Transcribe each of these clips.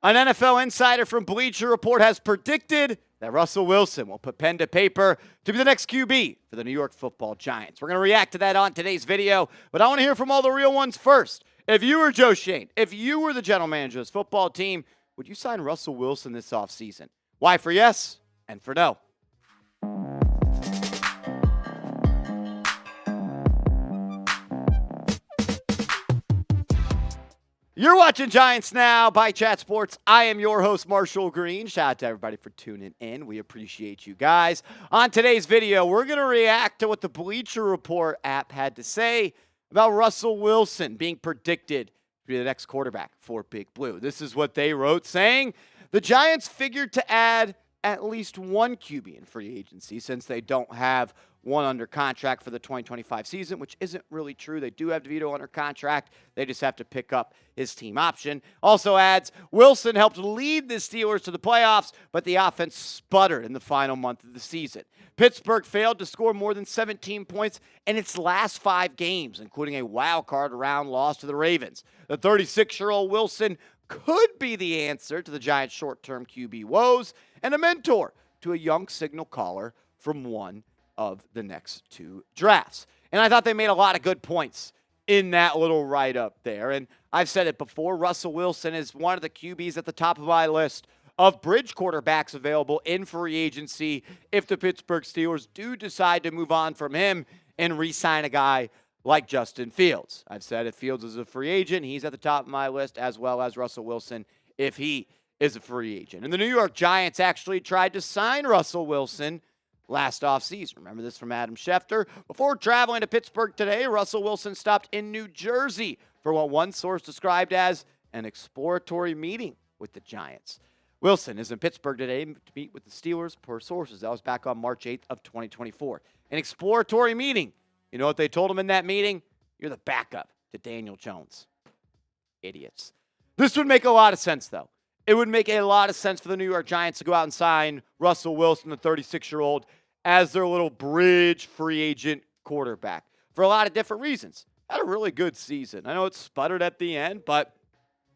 An NFL insider from Bleacher Report has predicted that Russell Wilson will put pen to paper to be the next QB for the New York Football Giants. We're going to react to that on today's video, but I want to hear from all the real ones first. If you were Joe Schoen, if you were the general manager of this football team, would you sign Russell Wilson this offseason? Why for yes and for no? You're watching Giants Now by Chat Sports. I am your host, Marshall Green. Shout out to everybody for tuning in. We appreciate you guys. On today's video, we're going to react to what the Bleacher Report app had to say about Russell Wilson being predicted to be the next quarterback for Big Blue. This is what they wrote, saying the Giants figured to add at least one QB in free agency since they don't have one under contract for the 2025 season, which isn't really true. They do have DeVito under contract. They just have to pick up his team option. Also adds, Wilson helped lead the Steelers to the playoffs, but the offense sputtered in the final month of the season. Pittsburgh failed to score more than 17 points in its last 5 games, including a Wildcard Round loss to the Ravens. The 36-year-old Wilson could be the answer to the Giants' short-term QB woes and a mentor to a young signal caller from one of the next 2 drafts. And I thought they made a lot of good points in that little write-up there. And I've said it before, Russell Wilson is one of the QBs at the top of my list of bridge quarterbacks available in free agency if the Pittsburgh Steelers do decide to move on from him and re-sign a guy like Justin Fields. I've said if Fields is a free agent, he's at the top of my list, as well as Russell Wilson if he is a free agent. And the New York Giants actually tried to sign Russell Wilson last offseason. Remember this from Adam Schefter? Before traveling to Pittsburgh today, Russell Wilson stopped in New Jersey for what one source described as an exploratory meeting with the Giants. Wilson is in Pittsburgh today to meet with the Steelers per sources. That was back on March 8th of 2024. An exploratory meeting. You know what they told him in that meeting? You're the backup to Daniel Jones. Idiots. This would make a lot of sense, though. It would make a lot of sense for the New York Giants to go out and sign Russell Wilson, the 36-year-old, as their little bridge free agent quarterback for a lot of different reasons. Had a really good season. I know it sputtered at the end, but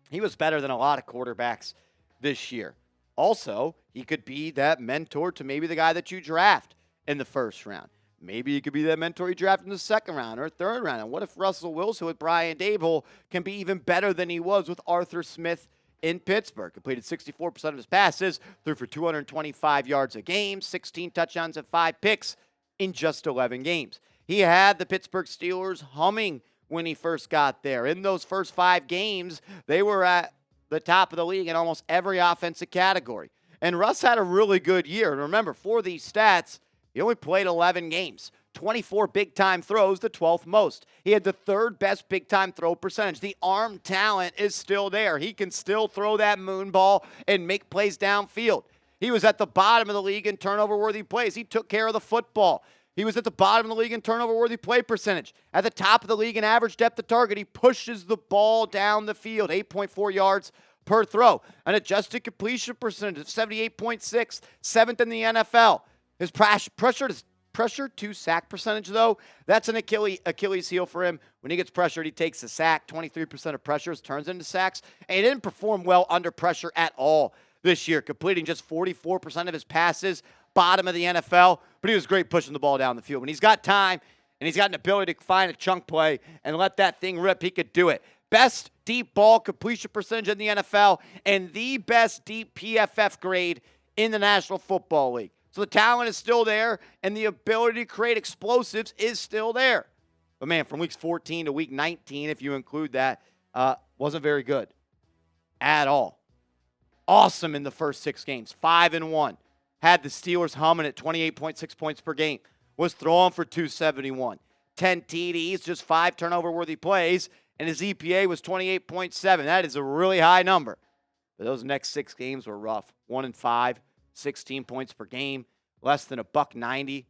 he was better than a lot of quarterbacks this year. Also, he could be that mentor to maybe the guy that you draft in the first round. Maybe he could be that mentor you draft in the second round or third round. And what if Russell Wilson with Brian Daboll can be even better than he was with Arthur Smith in Pittsburgh? Completed 64% of his passes, threw for 225 yards a game, 16 touchdowns and 5 picks in just 11 games. He had the Pittsburgh Steelers humming when he first got there. In those first 5 games, they were at the top of the league in almost every offensive category. And Russ had a really good year. And remember, for these stats, he only played 11 games. 24 big-time throws, the 12th most. He had the 3rd best big-time throw percentage. The arm talent is still there. He can still throw that moon ball and make plays downfield. He was at the bottom of the league in turnover-worthy plays. He took care of the football. He was at the bottom of the league in turnover-worthy play percentage. At the top of the league in average depth of target, he pushes the ball down the field, 8.4 yards per throw. An adjusted completion percentage of 78.6, 7th in the NFL. His pressure to sack percentage, though, that's an Achilles heel for him. When he gets pressured, he takes a sack. 23% of pressures turns into sacks. And he didn't perform well under pressure at all this year, completing just 44% of his passes, bottom of the NFL. But he was great pushing the ball down the field. When he's got time and he's got an ability to find a chunk play and let that thing rip, he could do it. Best deep ball completion percentage in the NFL and the best deep PFF grade in the National Football League. So the talent is still there, and the ability to create explosives is still there. But, man, from weeks 14 to week 19, if you include that, wasn't very good at all. Awesome in the first 6 games, 5-1. Had the Steelers humming at 28.6 points per game. Was throwing for 271. 10 TDs, just 5 turnover-worthy plays, and his EPA was 28.7. That is a really high number. But those next 6 games were rough. 1-5. 16 points per game, less than $190,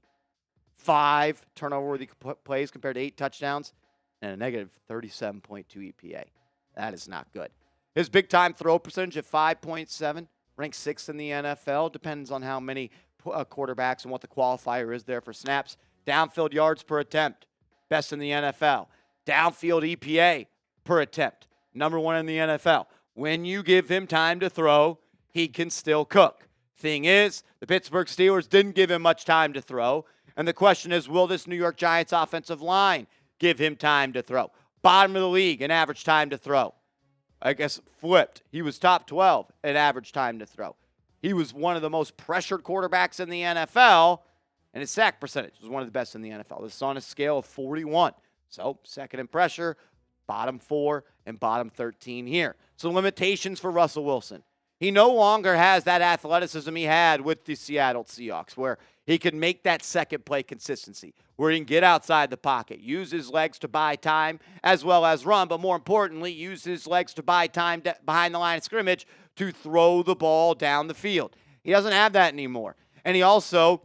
5 turnover-worthy plays compared to 8 touchdowns, and a negative 37.2 EPA. That is not good. His big-time throw percentage at 5.7, ranked 6th in the NFL. Depends on how many quarterbacks and what the qualifier is there for snaps. Downfield yards per attempt, best in the NFL. Downfield EPA per attempt, number 1 in the NFL. When you give him time to throw, he can still cook. Thing is, the Pittsburgh Steelers didn't give him much time to throw. And the question is, will this New York Giants offensive line give him time to throw? Bottom of the league in average time to throw. I guess flipped. He was top 12 in average time to throw. He was one of the most pressured quarterbacks in the NFL, and his sack percentage was one of the best in the NFL. This is on a scale of 41. So second in pressure, bottom 4, and bottom 13 here. So limitations for Russell Wilson. He no longer has that athleticism he had with the Seattle Seahawks, where he can make that second play consistency, where he can get outside the pocket, use his legs to buy time as well as run, but more importantly, use his legs to buy time behind the line of scrimmage to throw the ball down the field. He doesn't have that anymore. And he also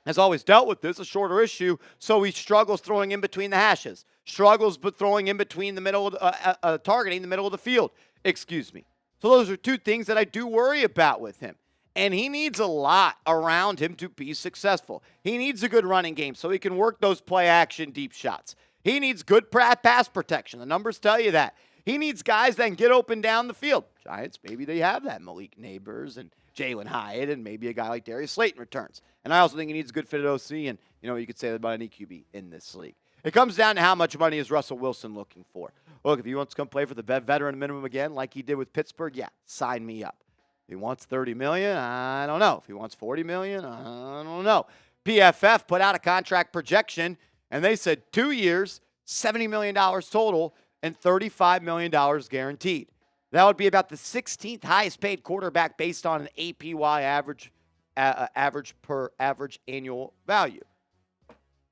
has always dealt with this, a shorter issue, so he struggles throwing in between the hashes, struggles but throwing in between the middle, targeting the middle of the field. Excuse me. So those are two things that I do worry about with him. And he needs a lot around him to be successful. He needs a good running game so he can work those play-action deep shots. He needs good pass protection. The numbers tell you that. He needs guys that can get open down the field. Giants, maybe they have that. Malik Neighbors and Jalen Hyatt and maybe a guy like Darius Slayton returns. And I also think he needs a good fit at OC, and you could say that about any QB in this league. It comes down to how much money is Russell Wilson looking for. Look, if he wants to come play for the veteran minimum again like he did with Pittsburgh, yeah, sign me up. If he wants $30 million, I don't know. If he wants $40 million, I don't know. PFF put out a contract projection, and they said 2 years, $70 million total, and $35 million guaranteed. That would be about the 16th highest paid quarterback based on an APY average annual value.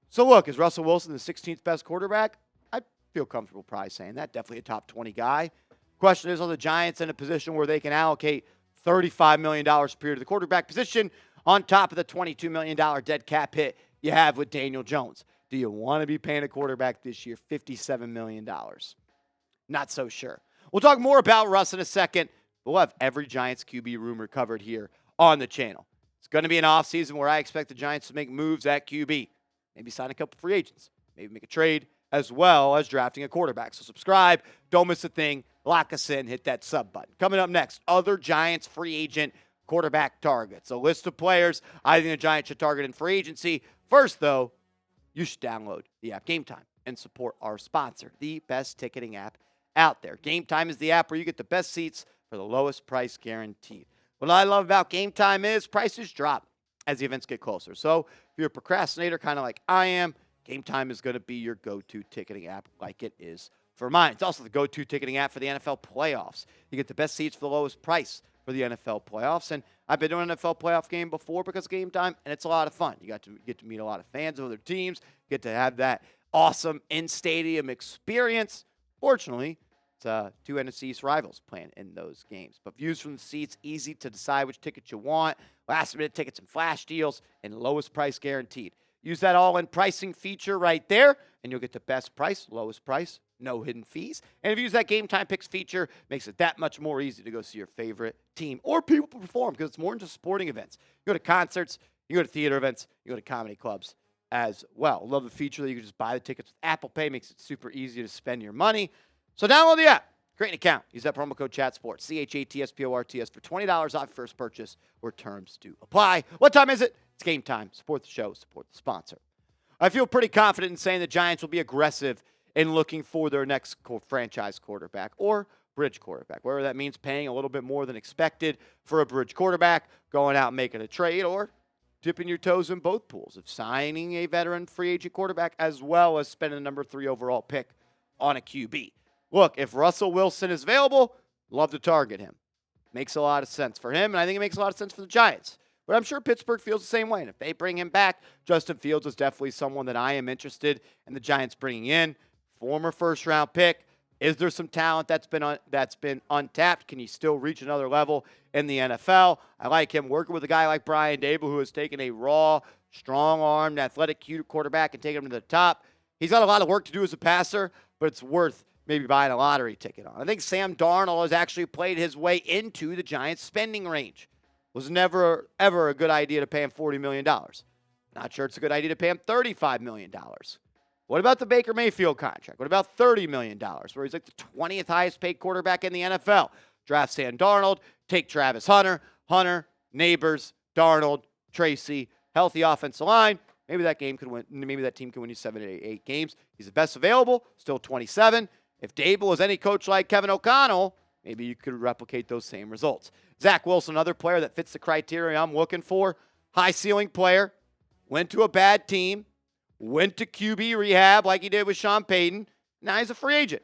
So look, is Russell Wilson the 16th best quarterback? I feel comfortable probably saying that. Definitely a top 20 guy. Question is, are the Giants in a position where they can allocate $35 million per year to the quarterback position on top of the $22 million dead cap hit you have with Daniel Jones? Do you want to be paying a quarterback this year $57 million? Not so sure. We'll talk more about Russ in a second, but we'll have every Giants QB rumor covered here on the channel. It's going to be an offseason where I expect the Giants to make moves at QB. Maybe sign a couple free agents. Maybe make a trade as well as drafting a quarterback. So subscribe. Don't miss a thing. Lock us in. Hit that sub button. Coming up next, other Giants free agent quarterback targets. A list of players I think the Giants should target in free agency. First, though, you should download the app Game Time and support our sponsor, the best ticketing app out there. Game Time is the app where you get the best seats for the lowest price guaranteed. What I love about Game Time is prices drop as the events get closer. So if you're a procrastinator, kind of like I am, Game Time is going to be your go-to ticketing app like it is for mine. It's also the go-to ticketing app for the NFL playoffs. You get the best seats for the lowest price for the NFL playoffs. And I've been doing an NFL playoff game before because of Game Time, and it's a lot of fun. You get to meet a lot of fans of other teams, get to have that awesome in-stadium experience. Fortunately, it's two NFC East rivals playing in those games. But views from the seats, easy to decide which tickets you want, last-minute tickets and flash deals, and lowest price guaranteed. Use that all-in pricing feature right there, and you'll get the best price, lowest price, no hidden fees. And if you use that Game Time Picks feature, makes it that much more easy to go see your favorite team or people perform because it's more than just sporting events. You go to concerts, you go to theater events, you go to comedy clubs as well. Love the feature that you can just buy the tickets with Apple Pay. Makes it super easy to spend your money. So download the app. Create an account. Use that promo code CHATSPORTS, CHATSPORTS, for $20 off your first purchase where terms do apply. What time is it? It's Game Time. Support the show. Support the sponsor. I feel pretty confident in saying the Giants will be aggressive in looking for their next franchise quarterback or bridge quarterback, whether that means paying a little bit more than expected for a bridge quarterback, going out and making a trade, or dipping your toes in both pools of signing a veteran free agent quarterback as well as spending the number 3 overall pick on a QB. Look, if Russell Wilson is available, love to target him. Makes a lot of sense for him, and I think it makes a lot of sense for the Giants. But I'm sure Pittsburgh feels the same way. And if they bring him back, Justin Fields is definitely someone that I am interested in the Giants bringing in. Former first-round pick. Is there some talent that's been untapped? Can he still reach another level in the NFL? I like him working with a guy like Brian Dable, who has taken a raw, strong-armed, athletic quarterback and taken him to the top. He's got a lot of work to do as a passer, but it's worth maybe buying a lottery ticket on. I think Sam Darnold has actually played his way into the Giants' spending range. Was never, ever a good idea to pay him $40 million. Not sure it's a good idea to pay him $35 million. What about the Baker Mayfield contract? What about $30 million, where he's like the 20th highest paid quarterback in the NFL? draft Sam Darnold, take Travis Hunter, Neighbors, Darnold, Tracy, healthy offensive line. Maybe that game could win. Maybe that team can win you 7 to 8 games. He's the best available, still 27. If Dable is any coach like Kevin O'Connell, maybe you could replicate those same results. Zach Wilson, another player that fits the criteria I'm looking for. High ceiling player, went to a bad team, went to QB rehab like he did with Sean Payton. Now he's a free agent.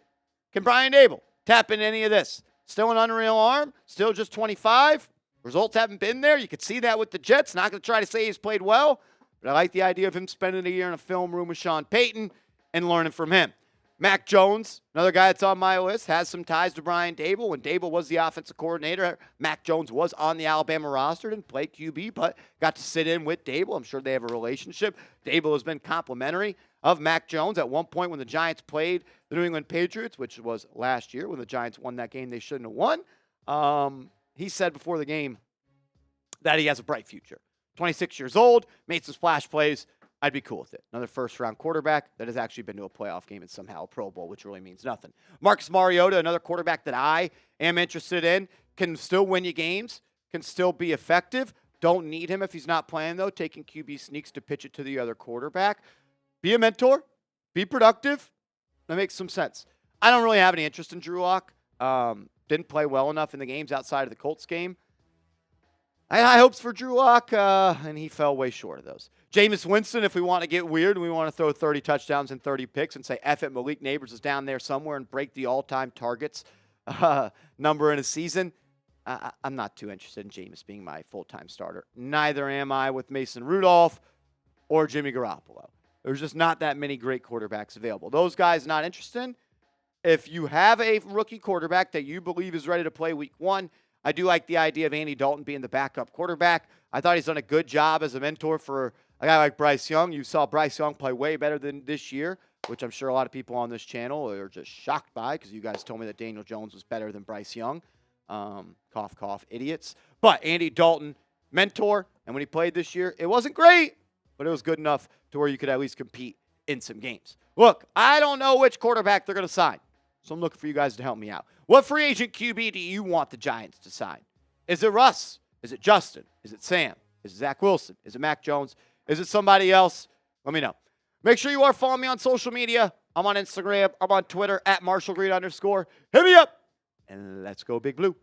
Can Brian Dable tap into any of this? Still an unreal arm, still just 25. Results haven't been there. You could see that with the Jets. Not going to try to say he's played well, but I like the idea of him spending a year in a film room with Sean Payton and learning from him. Mac Jones, another guy that's on my list, has some ties to Brian Dable. When Dable was the offensive coordinator, Mac Jones was on the Alabama roster, didn't play QB, but got to sit in with Dable. I'm sure they have a relationship. Dable has been complimentary of Mac Jones. At one point when the Giants played the New England Patriots, which was last year when the Giants won that game they shouldn't have won, he said before the game that he has a bright future. 26 years old, made some splash plays. I'd be cool with it. Another first-round quarterback that has actually been to a playoff game and somehow a Pro Bowl, which really means nothing. Marcus Mariota, another quarterback that I am interested in, can still win you games, can still be effective. Don't need him if he's not playing, though, taking QB sneaks to pitch it to the other quarterback. Be a mentor. Be productive. That makes some sense. I don't really have any interest in Drew Lock. Didn't play well enough in the games outside of the Colts game. I had high hopes for Drew Lock, and he fell way short of those. Jameis Winston, if we want to get weird and we want to throw 30 touchdowns and 30 picks and say, F it, Malik Neighbors is down there somewhere and break the all-time targets number in a season, I'm not too interested in Jameis being my full-time starter. Neither am I with Mason Rudolph or Jimmy Garoppolo. There's just not that many great quarterbacks available. Those guys not interested in. If you have a rookie quarterback that you believe is ready to play week one, I do like the idea of Andy Dalton being the backup quarterback. I thought he's done a good job as a mentor for a guy like Bryce Young. You saw Bryce Young play way better than this year, which I'm sure a lot of people on this channel are just shocked by because you guys told me that Daniel Jones was better than Bryce Young. Cough, cough, idiots. But Andy Dalton, mentor, and when he played this year, it wasn't great, but it was good enough to where you could at least compete in some games. Look, I don't know which quarterback they're going to sign, so I'm looking for you guys to help me out. What free agent QB do you want the Giants to sign? Is it Russ? Is it Justin? Is it Sam? Is it Zach Wilson? Is it Mac Jones? Is it somebody else? Let me know. Make sure you are following me on social media. I'm on Instagram. I'm on Twitter @MarshallGreen_. Hit me up, and let's go Big Blue.